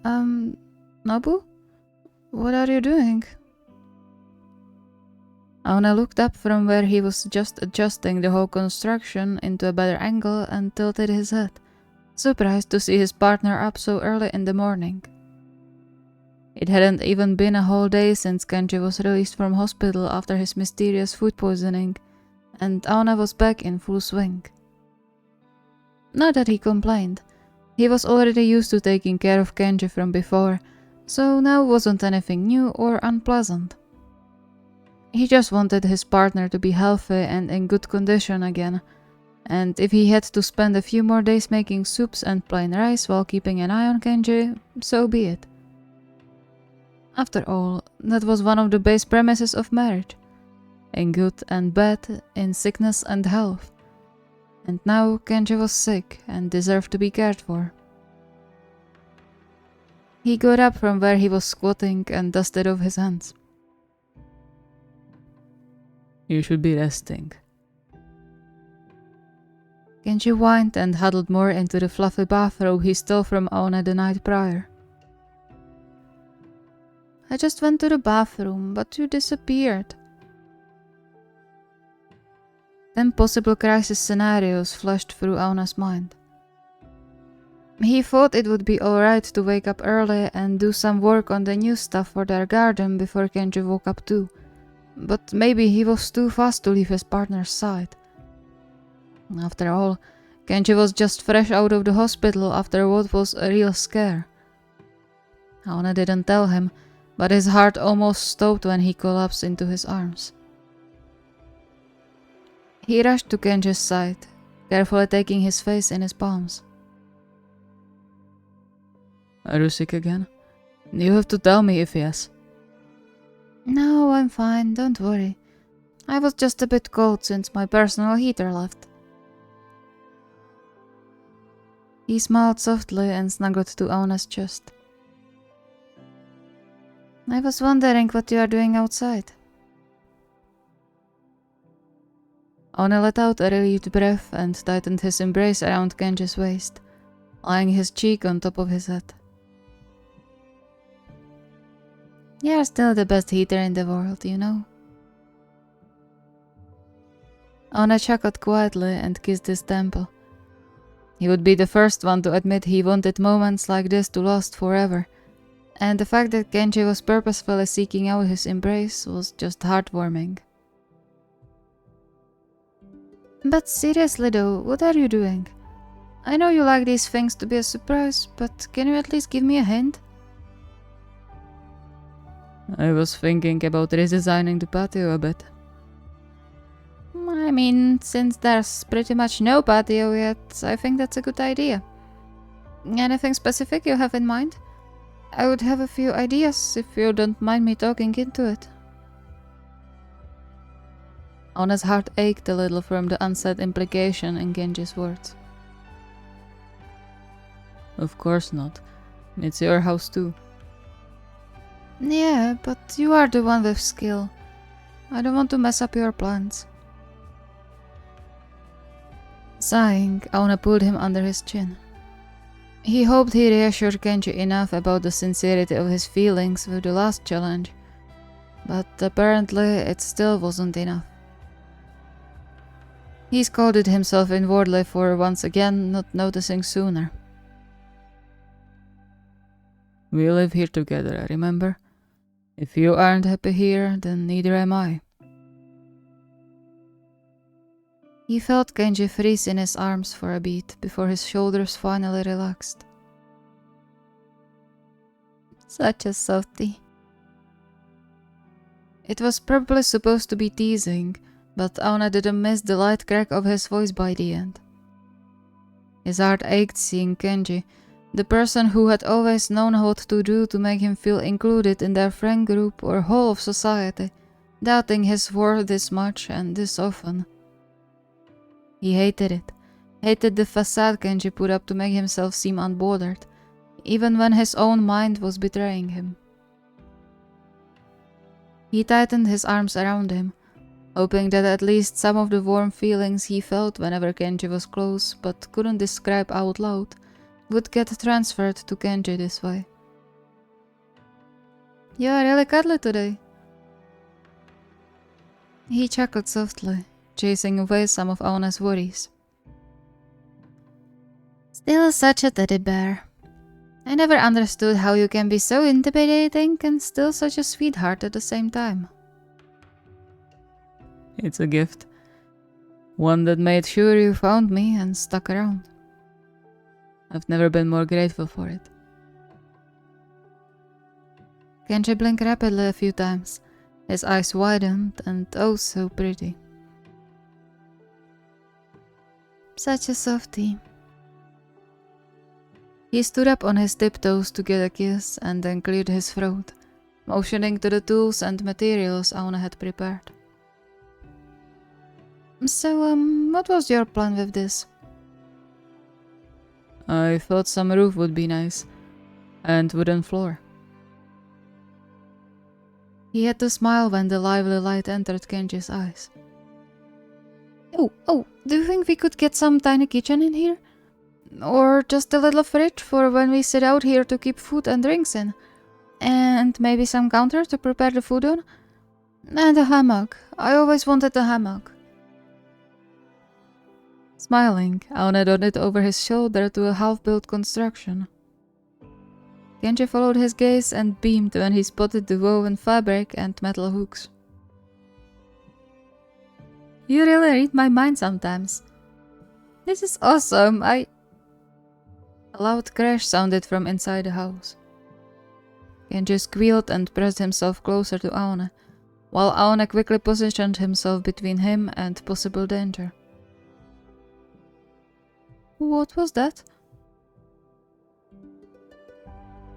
Nobu? What are you doing? Aona looked up from where he was just adjusting the whole construction into a better angle and tilted his head, surprised to see his partner up so early in the morning. It hadn't even been a whole day since Kenji was released from hospital after his mysterious food poisoning, and Aona was back in full swing. Not that he complained. He was already used to taking care of Kenji from before, so now wasn't anything new or unpleasant. He just wanted his partner to be healthy and in good condition again, and if he had to spend a few more days making soups and plain rice while keeping an eye on Kenji, so be it. After all, that was one of the base premises of marriage, in good and bad, in sickness and health. And now Kenji was sick and deserved to be cared for. He got up from where he was squatting and dusted off his hands. You should be resting. Kenji whined and huddled more into the fluffy bathrobe he stole from Aona the night prior. I just went to the bathroom, but you disappeared. 10 possible crisis scenarios flashed through Aona's mind. He thought it would be alright to wake up early and do some work on the new stuff for their garden before Kenji woke up too, but maybe he was too fast to leave his partner's side. After all, Kenji was just fresh out of the hospital after what was a real scare. Aona didn't tell him, but his heart almost stopped when he collapsed into his arms. He rushed to Kenji's side, carefully taking his face in his palms. Are you sick again? You have to tell me if yes. No, I'm fine, don't worry. I was just a bit cold since my personal heater left. He smiled softly and snuggled to Aona's chest. I was wondering what you are doing outside. Aona let out a relieved breath and tightened his embrace around Kenji's waist, laying his cheek on top of his head. You're still the best heater in the world, you know. Aona chuckled quietly and kissed his temple. He would be the first one to admit he wanted moments like this to last forever, and the fact that Kenji was purposefully seeking out his embrace was just heartwarming. But seriously though, what are you doing? I know you like these things to be a surprise, but can you at least give me a hint? I was thinking about redesigning the patio a bit. I mean, since there's pretty much no patio yet, I think that's a good idea. Anything specific you have in mind? I would have a few ideas if you don't mind me talking into it. Aona's heart ached a little from the unsaid implication in Kenji's words. Of course not. It's your house too. Yeah, but you are the one with skill. I don't want to mess up your plans. Sighing, Aona pulled him under his chin. He hoped he reassured Kenji enough about the sincerity of his feelings with the last challenge, but apparently it still wasn't enough. He scolded himself inwardly for once again not noticing sooner. We live here together, remember? If you aren't happy here, then neither am I. He felt Kenji freeze in his arms for a beat before his shoulders finally relaxed. Such a softie. It was probably supposed to be teasing, but Aona didn't miss the light crack of his voice by the end. His heart ached seeing Kenji, the person who had always known what to do to make him feel included in their friend group or whole of society, doubting his worth this much and this often. He hated it, hated the facade Kenji put up to make himself seem unbothered, even when his own mind was betraying him. He tightened his arms around him, hoping that at least some of the warm feelings he felt whenever Kenji was close but couldn't describe out loud would get transferred to Kenji this way. You are really cuddly today. He chuckled softly, chasing away some of Aona's worries. Still such a teddy bear. I never understood how you can be so intimidating and still such a sweetheart at the same time. It's a gift. One that made sure you found me and stuck around. I've never been more grateful for it. Kenji blinked rapidly a few times. His eyes widened and oh so pretty. Such a softie. He stood up on his tiptoes to get a kiss and then cleared his throat, motioning to the tools and materials Aona had prepared. So, what was your plan with this? I thought some roof would be nice, and wooden floor. He had to smile when the lively light entered Kenji's eyes. Oh, do you think we could get some tiny kitchen in here? Or just a little fridge for when we sit out here to keep food and drinks in? And maybe some counter to prepare the food on? And a hammock. I always wanted a hammock. Smiling, Aona nodded over his shoulder to a half-built construction. Kenji followed his gaze and beamed when he spotted the woven fabric and metal hooks. You really read my mind sometimes. This is awesome, A loud crash sounded from inside the house. Kenji squealed and pressed himself closer to Aona, while Aona quickly positioned himself between him and possible danger. What was that?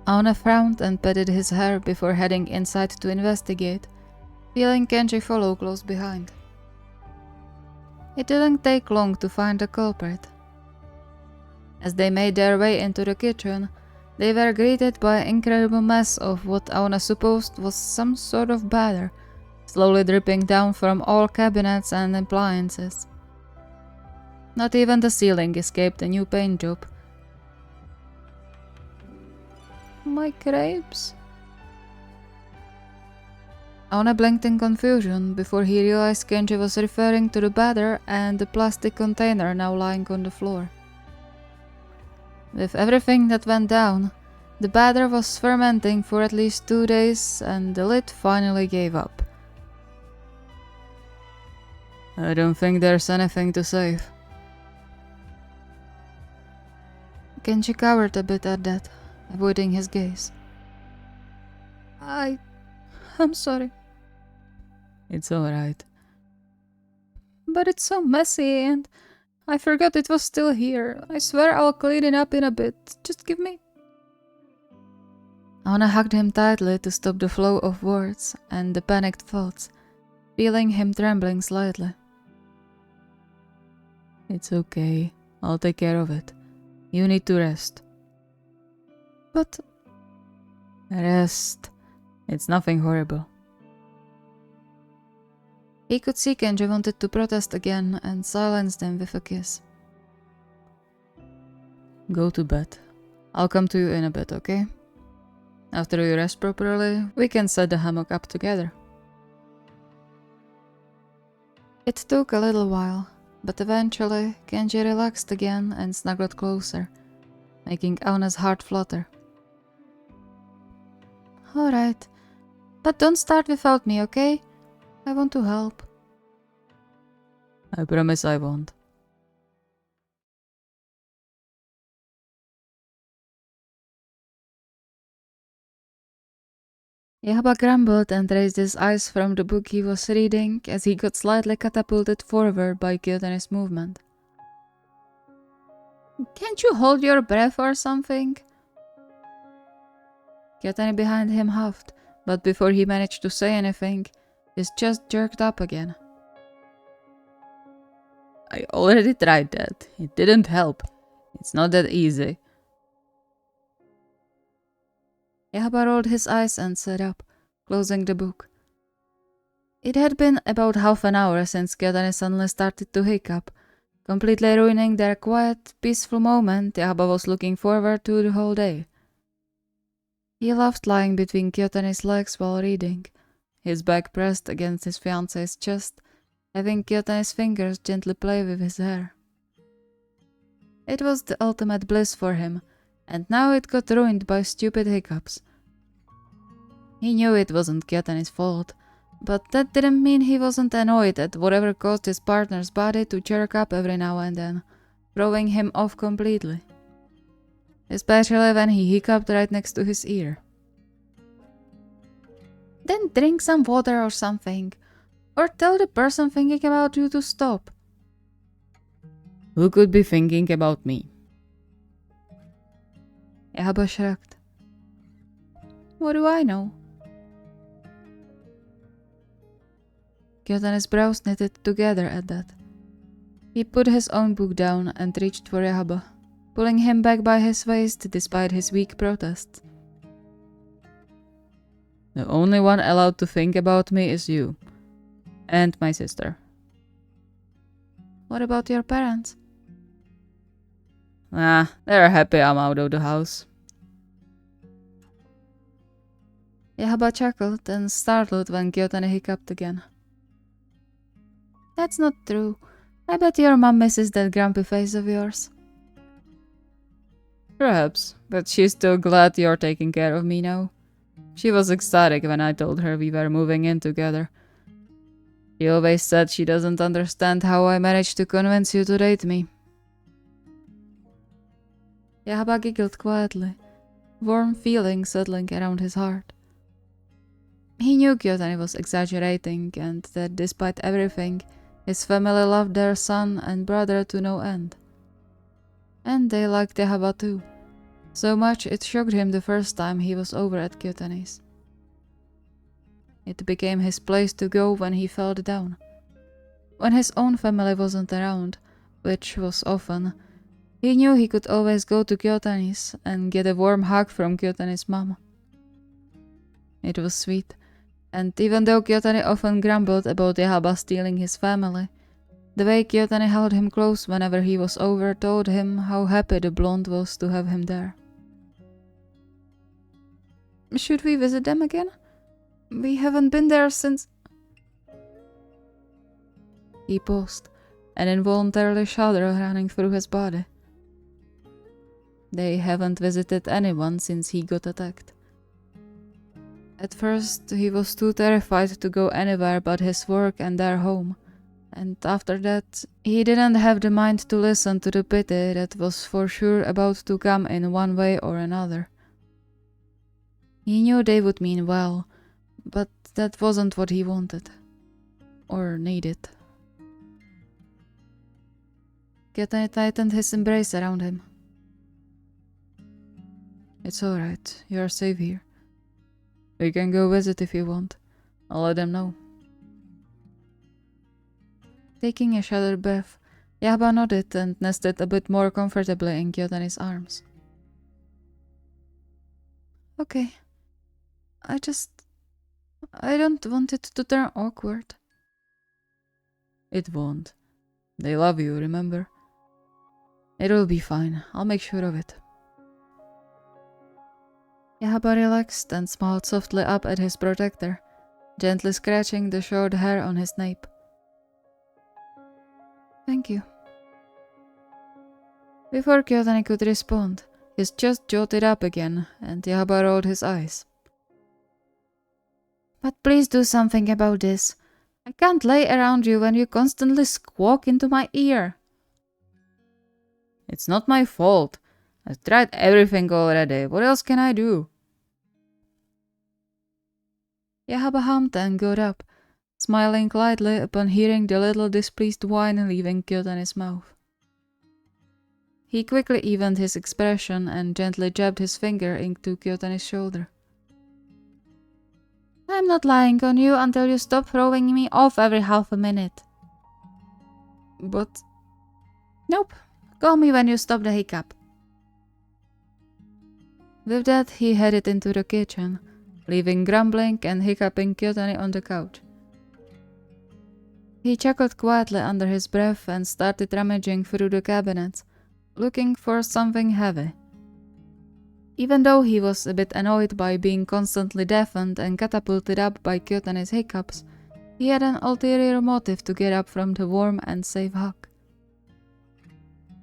Aona frowned and patted his hair before heading inside to investigate, feeling Kenji follow close behind. It didn't take long to find the culprit. As they made their way into the kitchen, they were greeted by an incredible mess of what Aona supposed was some sort of batter, slowly dripping down from all cabinets and appliances. Not even the ceiling escaped a new paint job. My crepes? Aona blinked in confusion before he realized Kenji was referring to the batter and the plastic container now lying on the floor. With everything that went down, the batter was fermenting for at least 2 days and the lid finally gave up. I don't think there's anything to save. Kenji cowered a bit at that, avoiding his gaze. I'm sorry. It's alright. But it's so messy and I forgot it was still here. I swear I'll clean it up in a bit. Just give me... Aona hugged him tightly to stop the flow of words and the panicked thoughts, feeling him trembling slightly. It's okay. I'll take care of it. You need to rest. But... Rest. It's nothing horrible. He could see Kenji wanted to protest again and silenced him with a kiss. Go to bed. I'll come to you in a bit, okay? After you rest properly, we can set the hammock up together. It took a little while, but eventually Kenji relaxed again and snuggled closer, making Aona's heart flutter. Alright, but don't start without me, okay? I want to help. I promise I won't. Kyouhaba grumbled and raised his eyes from the book he was reading as he got slightly catapulted forward by Kyotani's movement. Can't you hold your breath or something? Kyotani behind him huffed, but before he managed to say anything, his chest jerked up again. I already tried that. It didn't help. It's not that easy. Kyouhaba rolled his eyes and sat up, closing the book. It had been about half an hour since Kyotani suddenly started to hiccup, completely ruining their quiet, peaceful moment Kyouhaba was looking forward to the whole day. He loved lying between Kyotani's legs while reading, his back pressed against his fiancée's chest, having Kyotani's fingers gently play with his hair. It was the ultimate bliss for him, and now it got ruined by stupid hiccups. He knew it wasn't Kyotani's fault, but that didn't mean he wasn't annoyed at whatever caused his partner's body to jerk up every now and then, throwing him off completely. Especially when he hiccuped right next to his ear. Then drink some water or something, or tell the person thinking about you to stop. Who could be thinking about me? Kyouhaba shrugged. What do I know? Kyotani's brows knitted together at that. He put his own book down and reached for Kyouhaba, pulling him back by his waist despite his weak protests. The only one allowed to think about me is you. And my sister. What about your parents? They're happy I'm out of the house. Kyouhaba chuckled and startled when Kyotani hiccuped again. That's not true. I bet your mom misses that grumpy face of yours. Perhaps, but she's still glad you're taking care of me now. She was ecstatic when I told her we were moving in together. She always said she doesn't understand how I managed to convince you to date me. Kyouhaba giggled quietly, warm feeling settling around his heart. He knew Kyotani was exaggerating and that despite everything, his family loved their son and brother to no end. And they liked Kyouhaba too, so much it shocked him the first time he was over at Kyotani's. It became his place to go when he felt down. When his own family wasn't around, which was often, he knew he could always go to Kyotani's and get a warm hug from Kyotani's mom. It was sweet, and even though Kyotani often grumbled about Kyouhaba stealing his family, the way Kyotani held him close whenever he was over told him how happy the blonde was to have him there. Should we visit them again? We haven't been there since... He paused, an involuntarily shudder running through his body. They haven't visited anyone since he got attacked. At first, he was too terrified to go anywhere but his work and their home, and after that, he didn't have the mind to listen to the pity that was for sure about to come in one way or another. He knew they would mean well, but that wasn't what he wanted. Or needed. Kyotani tightened his embrace around him. It's alright, you're safe here. We can go visit if you want. I'll let them know. Taking a shattered breath, Kyouhaba nodded and nested a bit more comfortably in Kyotani's arms. Okay. I don't want it to turn awkward. It won't. They love you, remember? It'll be fine. I'll make sure of it. Kyouhaba relaxed and smiled softly up at his protector, gently scratching the short hair on his nape. Thank you. Before Kyotani could respond, his chest jolted up again, and Kyouhaba rolled his eyes. But please do something about this. I can't lay around you when you constantly squawk into my ear. It's not my fault. I've tried everything already. What else can I do? Kyouhaba hummed and got up, smiling lightly upon hearing the little displeased whine leaving Kyotani's mouth. He quickly evened his expression and gently jabbed his finger into Kyotani's shoulder. I'm not lying on you until you stop throwing me off every half a minute. But... Nope. Call me when you stop the hiccup. With that, he headed into the kitchen, leaving grumbling and hiccuping Kyotani on the couch. He chuckled quietly under his breath and started rummaging through the cabinets, looking for something heavy. Even though he was a bit annoyed by being constantly deafened and catapulted up by Kyotani's hiccups, he had an ulterior motive to get up from the warm and safe hug.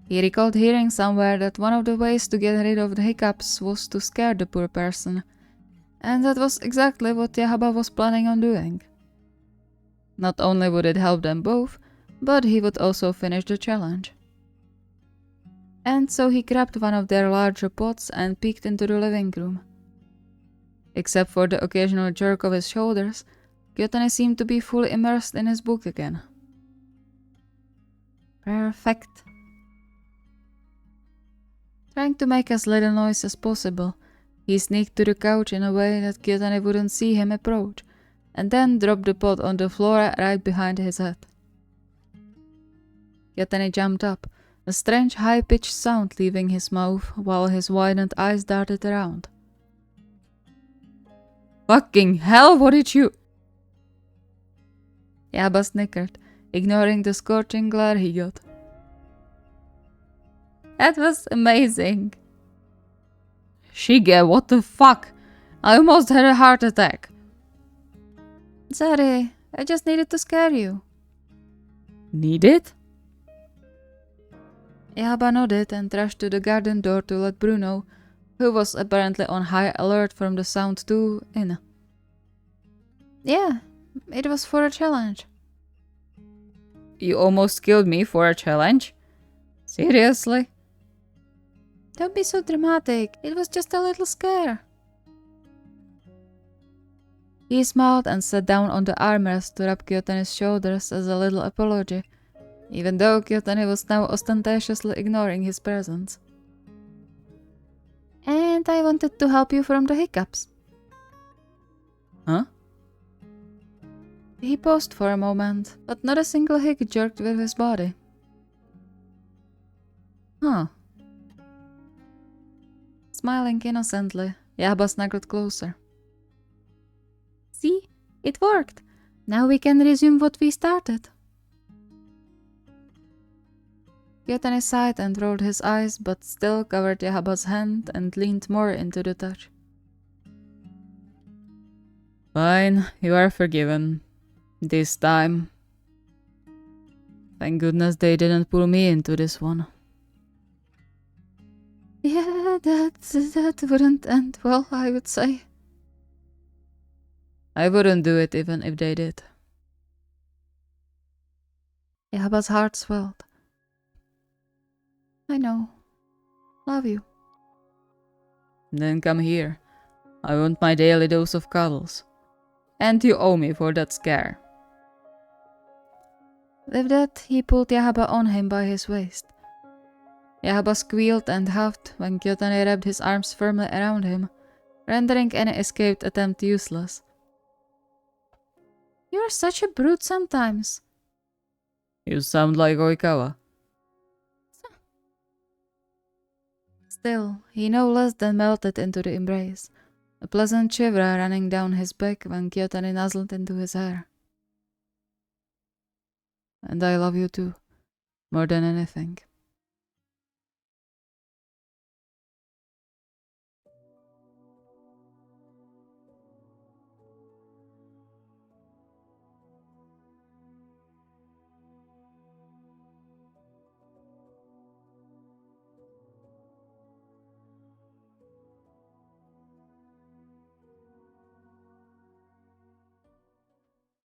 He recalled hearing somewhere that one of the ways to get rid of the hiccups was to scare the poor person, and that was exactly what Kyouhaba was planning on doing. Not only would it help them both, but he would also finish the challenge. And so he grabbed one of their larger pots and peeked into the living room. Except for the occasional jerk of his shoulders, Kyotani seemed to be fully immersed in his book again. Perfect. Trying to make as little noise as possible, he sneaked to the couch in a way that Kyotani wouldn't see him approach, and then dropped the pot on the floor right behind his head. Kyotani jumped up, a strange high-pitched sound leaving his mouth while his widened eyes darted around. Fucking hell, what did you... Kyouhaba snickered, ignoring the scorching glare he got. That was amazing. Shige, what the fuck? I almost had a heart attack. Sorry, I just needed to scare you. Needed? Kyouhaba nodded and rushed to the garden door to let Bruno, who was apparently on high alert from the sound too, in. Yeah, it was for a challenge. You almost killed me for a challenge? Seriously? Don't be so dramatic, it was just a little scare. He smiled and sat down on the armrest to rub Kyotani's shoulders as a little apology, even though Kyotani was now ostentatiously ignoring his presence. And I wanted to help you from the hiccups. Huh? He paused for a moment, but not a single hic jerked with his body. Huh. Smiling innocently, Kyouhaba snuggled closer. See? It worked. Now we can resume what we started. Kyotani sighed and rolled his eyes, but still covered Kyouhaba's hand and leaned more into the touch. Fine, you are forgiven. This time. Thank goodness they didn't pull me into this one. Yeah, that wouldn't end well, I would say. I wouldn't do it even if they did. Kyouhaba's heart swelled. I know. Love you. Then come here. I want my daily dose of cuddles. And you owe me for that scare. With that, he pulled Kyouhaba on him by his waist. Kyouhaba squealed and huffed when Kyotani wrapped his arms firmly around him, rendering any escaped attempt useless. You're such a brute sometimes. You sound like Oikawa. Still, he no less than melted into the embrace, a pleasant shiver running down his back when Kyotani nuzzled into his hair. And I love you too, more than anything.